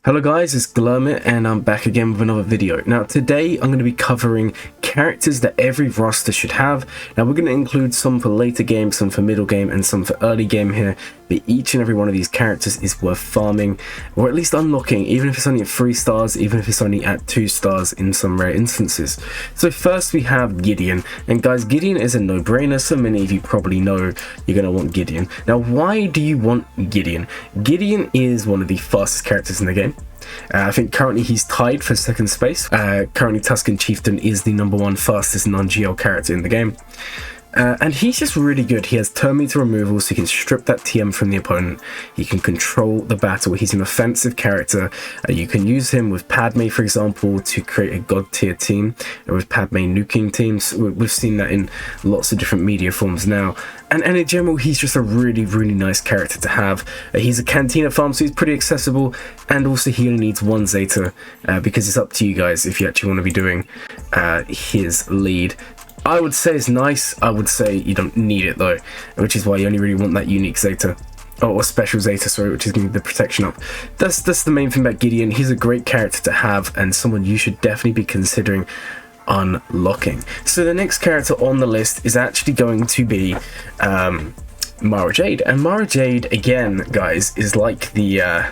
Hello guys, it's Glurmit and I'm back again with another video. Now today I'm going to be covering characters that every roster should have. Now we're going to include some for later game, some for middle game and some for early game here. But each and every one of these characters is worth farming or at least unlocking, even if it's only at 3 stars, even if it's only at 2 stars in some rare instances. So first we have Gideon, and guys, Gideon is a no-brainer. So many of you probably know you're going to want Gideon. Now why do you want Gideon? Gideon is one of the fastest characters in the game. I think currently he's tied for second space. Currently Tuscan Chieftain is the #1 fastest non-GL character in the game. And he's just really good. He has turn meter removal, so he can strip that TM from the opponent. He can control the battle. He's an offensive character. You can use him with Padme, for example, to create a god tier team, or with Padme nuking teams. We've seen that in lots of different media forms now. And in general, he's just a really nice character to have. He's a Cantina farm, so he's pretty accessible. And also he only needs 1 Zeta, because it's up to you guys if you actually want to be doing his lead. I would say it's nice. I would say you don't need it though, which is why you only really want that unique Zeta, or special Zeta, sorry, which is going to be the protection up. That's the main thing about Gideon. He's a great character to have and someone you should definitely be considering unlocking. So the next character on the list is actually going to be Mara Jade, and Mara Jade again, guys, is like the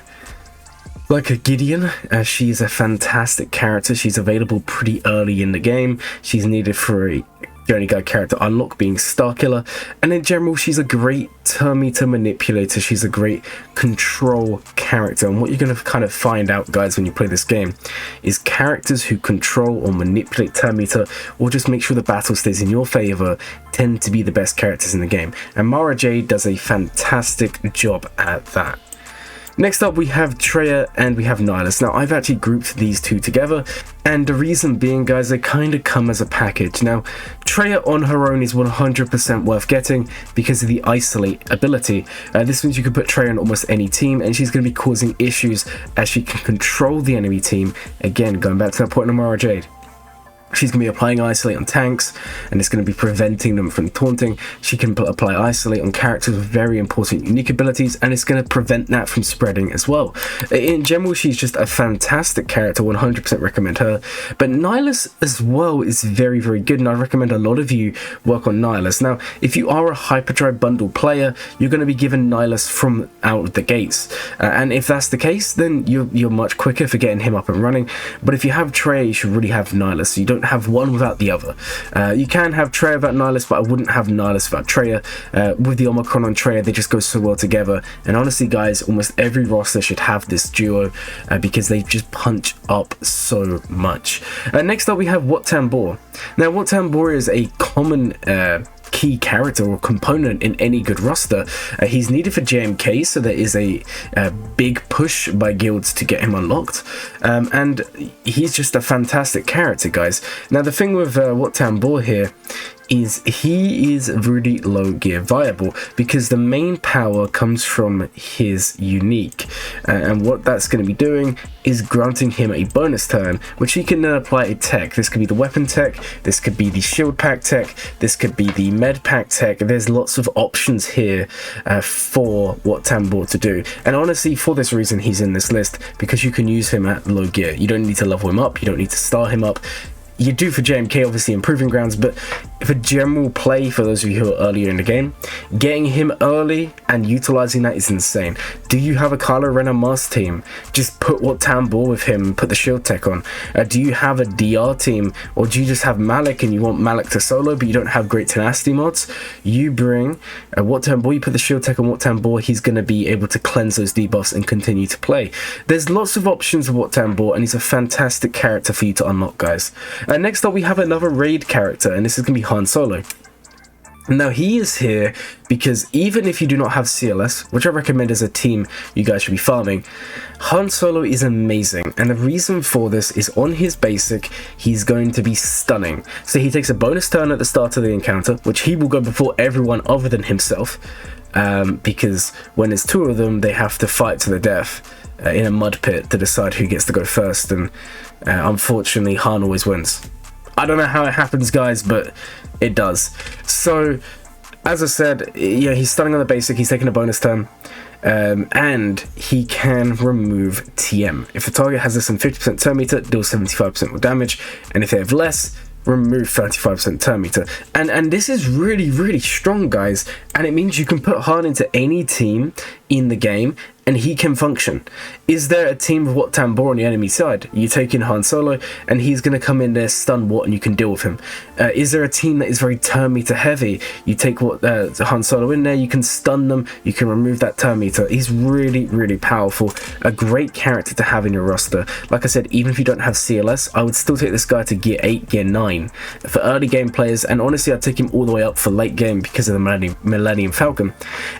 like a Gideon. She's a fantastic character. She's available pretty early in the game. She's needed for a Journey Guide character unlock, being Star Killer, and in general she's a great turn meter manipulator. She's a great control character, and what you're going to kind of find out, guys, when you play this game is characters who control or manipulate turn meter, or just make sure the battle stays in your favor, tend to be the best characters in the game, and Mara Jade does a fantastic job at that. Next up we have Treya and we have Nyla. Now I've actually grouped these two together, and the reason being, guys, they kind of come as a package. Now Treya on her own is 100% worth getting because of the isolate ability. This means you can put Treya on almost any team and she's going to be causing issues as she can control the enemy team. Again, going back to that point on Mara Jade, she's going to be applying isolate on tanks, and it's going to be preventing them from taunting. She can apply isolate on characters with very important unique abilities, and it's going to prevent that from spreading as well. In general, she's just a fantastic character. 100% recommend her. But Nyla as well is very good, and I recommend a lot of you work on Nyla. Now if you are a hyperdrive bundle player, you're going to be given Nyla from out the gates, and if that's the case, then you're much quicker for getting him up and running. But if you have Treya, you should really have Nyla, so you don't have one without the other. You can have Treya without Nyla, but I wouldn't have Nyla without Treya. With the Omicron on Treya, they just go so well together, and honestly, guys, almost every roster should have this duo because they just punch up so much. Next up we have Wat Tambor. Now Wat Tambor is a common key character or component in any good roster. He's needed for JMK, so there is a big push by guilds to get him unlocked, and he's just a fantastic character, guys. Now the thing with Wat Tambor here is he is really low gear viable because the main power comes from his unique, and what that's going to be doing is granting him a bonus turn, which he can then apply a tech. This could be the weapon tech, this could be the shield pack tech, this could be the med pack tech. There's lots of options here for Wat Tambor to do, and honestly, for this reason he's in this list, because you can use him at low gear. You don't need to level him up, you don't need to star him up. You do for JMK, obviously, in Proving Grounds, but for general play, for those of you who are earlier in the game, getting him early and utilizing that is insane. Do you have a Kylo Ren and Mars team? Just put Wat Tambor with him, put the shield tech on. Do you have a DR team, or do you just have Malik and you want Malik to solo, but you don't have great tenacity mods? You bring Wat Tambor, you put the shield tech on Wat Tambor, he's going to be able to cleanse those debuffs and continue to play. There's lots of options with Wat Tambor, and he's a fantastic character for you to unlock, guys. Next up we have another raid character, and this is going to be Han Solo. Now he is here because even if you do not have CLS, which I recommend as a team you guys should be farming, Han Solo is amazing, and the reason for this is on his basic he's going to be stunning. So he takes a bonus turn at the start of the encounter, which he will go before everyone other than himself, because when there's 2 of them they have to fight to the death in a mud pit to decide who gets to go first, and unfortunately Han always wins. I don't know how it happens, guys, but it does. So as I said, yeah, he's stunning on the basic, he's taking a bonus turn, and he can remove TM. If the target has less than 50% turn meter, deal 75% more damage, and if they have less, remove 35% turn meter. And this is really strong, guys, and it means you can put Han into any team in the game and he can function. Is there a team of Wat Tambor on the enemy side? You take in Han Solo and he's going to come in there, stun Wat, and you can deal with him. Is there a team that is very turn meter heavy? You take what Han Solo in there, you can stun them, you can remove that turn meter. He's really powerful, a great character to have in your roster. Like I said, even if you don't have CLS, I would still take this guy to gear 8, gear 9 for early game players, and honestly I'd take him all the way up for late game because of the Millennium Falcon.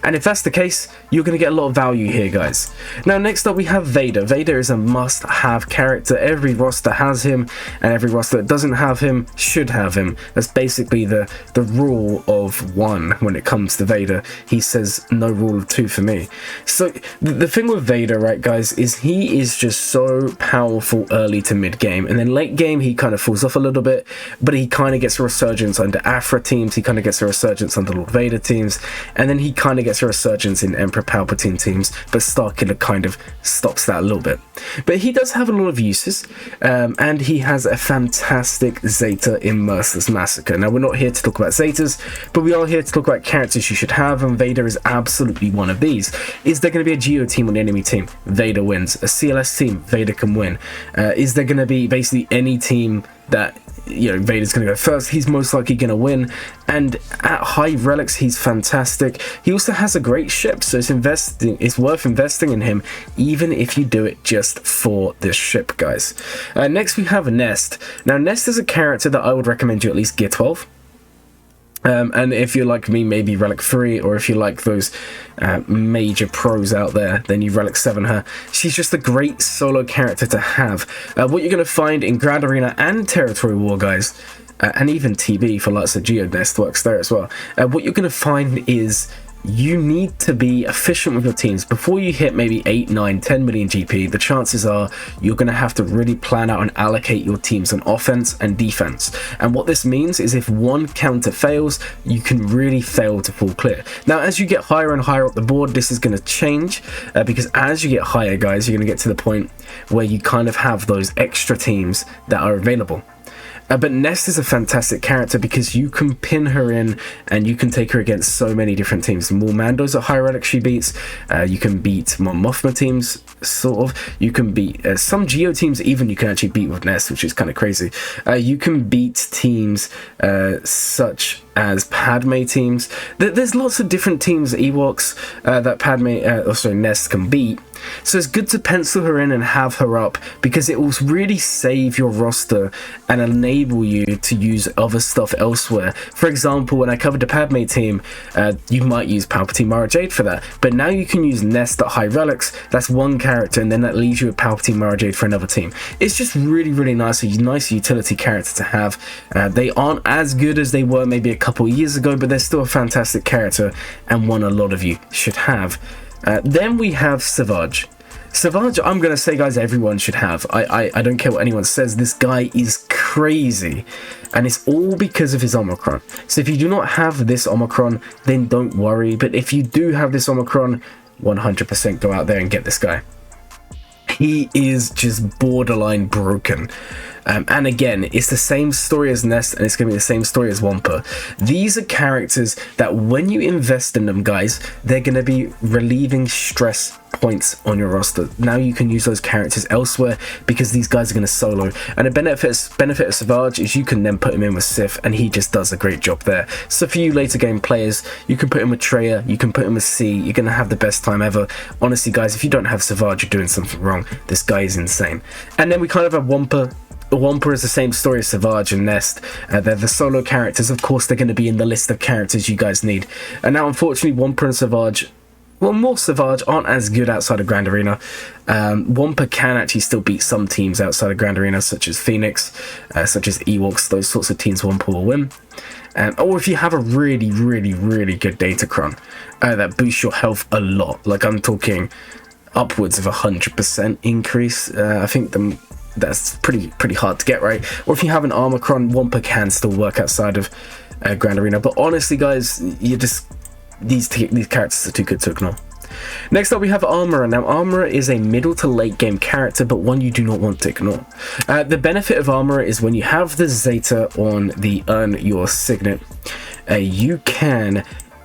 And if that's the case, you're going to get a lot of value here, guys. Now next up we have Vader. Vader is a must-have character. Every roster has him, and every roster that doesn't have him should have him. That's basically the rule of 1 when it comes to Vader. He says no rule of 2 for me. So the thing with Vader, right guys, is he is just so powerful early to mid game, and then late game he kind of falls off a little bit, but he kind of gets a resurgence under Afra teams, he kind of gets a resurgence under Lord Vader teams, and then he kind of gets a resurgence in Emperor Palpatine teams, but Starkiller kind of stops that a little bit. But he does have a lot of uses, and he has a fantastic Zeta in Merciless Massacre. Now we're not here to talk about Zetas, but we are here to talk about characters you should have, and Vader is absolutely one of these. Is there going to be a Geo team on the enemy team? Vader wins. A CLS team? Vader can win. Is there going to be basically any team that, you know, Vader's going to go first? He's most likely going to win. And at high relics, he's fantastic. He also has a great ship, so it's worth investing in him, even if you do it just for this ship, guys. Next we have Ness. Now Ness is a character that I would recommend you at least gear 12. And if you're like me, maybe relic 3, or if you like those major pros out there, then you relic 7 her. She's just a great solo character to have. What you're going to find in Grand Arena and Territory War, guys, and even TB for lots of Geo Nest works there as well. What you're going to find is you need to be efficient with your teams. Before you hit maybe 8, 9, 10 million GP, the chances are you're going to have to really plan out and allocate your teams on offense and defense. And what this means is if one counter fails, you can really fail to full clear. Now, as you get higher and higher up the board, this is going to change because as you get higher, guys, you're going to get to the point where you kind of have those extra teams that are available. But Ness is a fantastic character because you can pin her in and you can take her against so many different teams. More Mandos at high relic she beats. You can beat more Mothma teams, sort of. You can beat some Geo teams even you can actually beat with Ness, which is kind of crazy. You can beat teams such as Padme teams. There's lots of different teams, Ewoks, that Ness can beat. So it's good to pencil her in and have her up because it will really save your roster and enable you to use other stuff elsewhere. For example, when I covered the Padme team, you might use Palpatine Mara Jade for that, but now you can use Ness at high relics. That's one character, and then that leaves you with Palpatine Mara Jade for another team. It's just really nice, a nice utility character to have. They aren't as good as they were maybe a couple of years ago, but they're still a fantastic character and one a lot of you should have. Then we have Savage. Savage, I'm going to say, guys, everyone should have. I don't care what anyone says. This guy is crazy. And it's all because of his Omicron. So if you do not have this Omicron, then don't worry. But if you do have this Omicron, 100% go out there and get this guy. He is just borderline broken. And again, it's the same story as Ness, and it's going to be the same story as Wampa. These are characters that when you invest in them, guys, they're going to be relieving stress points on your roster. Now you can use those characters elsewhere because these guys are going to solo. And the benefit of Savage is you can then put him in with Sith, and he just does a great job there. So for you later game players, you can put him with Treya, you can put him with C, you're going to have the best time ever. Honestly, guys, if you don't have Savage, you're doing something wrong. This guy is insane. And then we kind of have Wampa. Wampa is the same story as Savage and Nest. They're the solo characters. Of course, they're going to be in the list of characters you guys need. And now, unfortunately, Wampa and Savage, well, more Savage, aren't as good outside of Grand Arena. Wampa can actually still beat some teams outside of Grand Arena, such as Phoenix, such as Ewoks. Those sorts of teams Wampa will win. Or if you have a really good Datacron that boosts your health a lot, like I'm talking upwards of 100% increase. I think that's pretty hard to get, right? Or if you have an Armorcron, Wampa can still work outside of Grand Arena. But honestly, guys, these characters are too good to ignore. Next up we have Armorer. Now Armorer is a middle to late game character, but one you do not want to ignore. The benefit of Armorer is when you have the Zeta on the Earn Your Signet, you can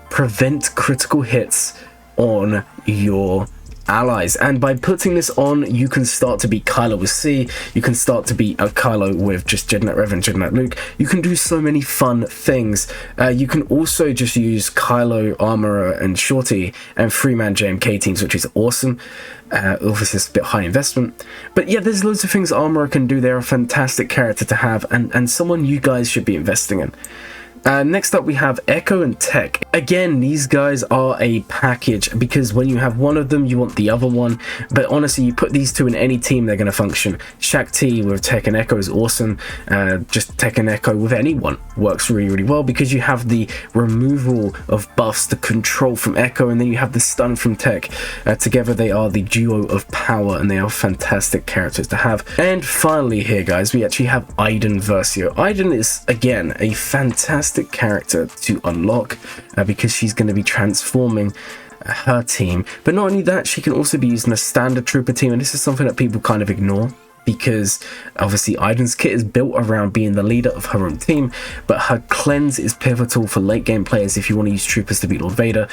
prevent critical hits on your allies, and by putting this on you can start to beat Kylo with C, you can start to beat Kylo with just Jade Knight Rev and Jade Knight Luke. You can do so many fun things. You can also just use Kylo, Armorer and Shorty and 3-man JMK teams, which is awesome. Obviously it's a bit high investment, but yeah, there's loads of things Armorer can do. They're a fantastic character to have, and someone you guys should be investing in. Next up we have Echo and Tech. Again, these guys are a package, because when you have one of them you want the other one, but honestly you put these two in any team, they're going to function. Shaq-T with Tech and Echo is awesome. Just Tech and Echo with anyone works really well, because you have the removal of buffs, the control from Echo, and then you have the stun from Tech. Together they are the duo of power, and they are fantastic characters to have. And finally here guys, we actually have Iden Versio. Iden is again a fantastic character to unlock, because she's going to be transforming her team, but not only that, she can also be used in a standard trooper team, and this is something that people kind of ignore, because obviously Iden's kit is built around being the leader of her own team, but her cleanse is pivotal for late game players if you want to use troopers to beat Lord Vader,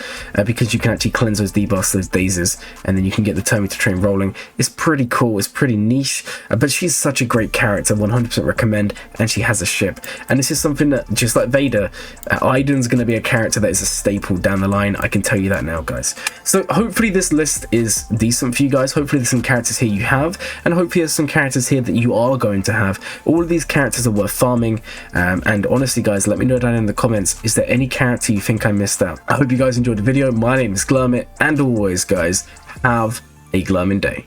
because you can actually cleanse those debuffs, those dazes, and then you can get the Terminator train rolling. It's pretty cool, it's pretty niche, but she's such a great character, 100% recommend, and she has a ship. And this is something that, just like Vader, Iden's going to be a character that is a staple down the line, I can tell you that now guys. So hopefully this list is decent for you guys, hopefully there's some characters here you have, and hopefully there's some characters here that you are going to have. All of these characters are worth farming, and honestly guys, let me know down in the comments, is there any character you think I missed out? I hope you guys enjoyed the video. My name is Glurmit, and always guys, have a glurming day.